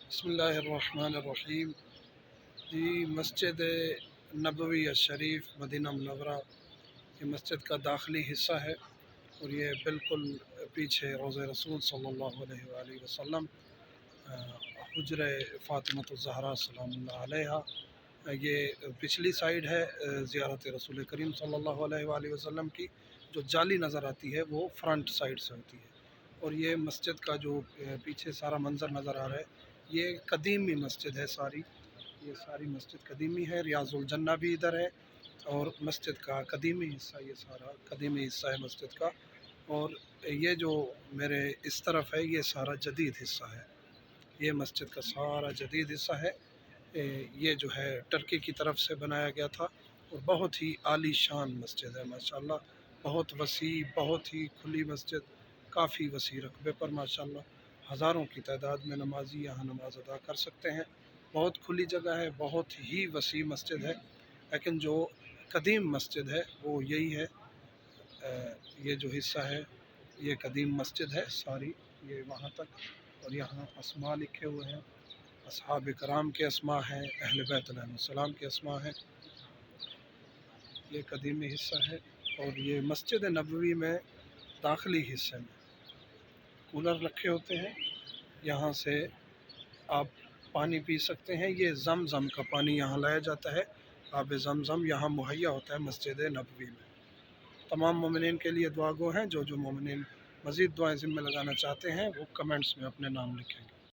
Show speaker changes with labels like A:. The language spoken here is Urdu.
A: بسم اللہ الرحمن الرحیم۔ جی، مسجد نبوی شریف مدینہ منورہ یہ مسجد کا داخلی حصہ ہے، اور یہ بالکل پیچھے روضہ رسول صلی اللہ علیہ وآلہ وسلم حجر فاطمۃ الزہرا سلام اللہ علیہا، یہ پچھلی سائیڈ ہے زیارت رسول کریم صلی اللہ علیہ وآلہ وسلم کی۔ جو جالی نظر آتی ہے وہ فرنٹ سائیڈ سے ہوتی ہے، اور یہ مسجد کا جو پیچھے سارا منظر نظر آ رہا ہے یہ قدیمی مسجد ہے ساری، یہ ساری مسجد قدیمی ہے۔ ریاض الجنہ بھی ادھر ہے، اور مسجد کا قدیمی حصہ، یہ سارا قدیمی حصہ ہے مسجد کا۔ اور یہ جو میرے اس طرف ہے یہ سارا جدید حصہ ہے، یہ مسجد کا سارا جدید حصہ ہے۔ یہ جو ہے ٹرکی کی طرف سے بنایا گیا تھا، اور بہت ہی عالی شان مسجد ہے ماشاءاللہ، بہت وسیع، بہت ہی کھلی مسجد، کافی وسیع رقبے پر ماشاءاللہ۔ ہزاروں کی تعداد میں نمازی یہاں نماز ادا کر سکتے ہیں، بہت کھلی جگہ ہے، بہت ہی وسیع مسجد ہے۔ لیکن جو قدیم مسجد ہے وہ یہی ہے، یہ جو حصہ ہے یہ قدیم مسجد ہے ساری، یہ وہاں تک، اور یہاں اسماء لکھے ہوئے ہیں، اصحاب کرام کے اسماء ہیں، اہل بیت علیہ السلام کے اسماء ہیں۔ یہ قدیمی حصہ ہے، اور یہ مسجد نبوی میں داخلی حصے میں کولر رکھے ہوتے ہیں، یہاں سے آپ پانی پی سکتے ہیں۔ یہ زمزم کا پانی یہاں لایا جاتا ہے، آب زمزم یہاں مہیا ہوتا ہے مسجد نبوی میں۔ تمام مومنین کے لیے دعا گو ہیں، جو مومنین مزید دعائیں ذمہ لگانا چاہتے ہیں وہ کمنٹس میں اپنے نام لکھیں گے۔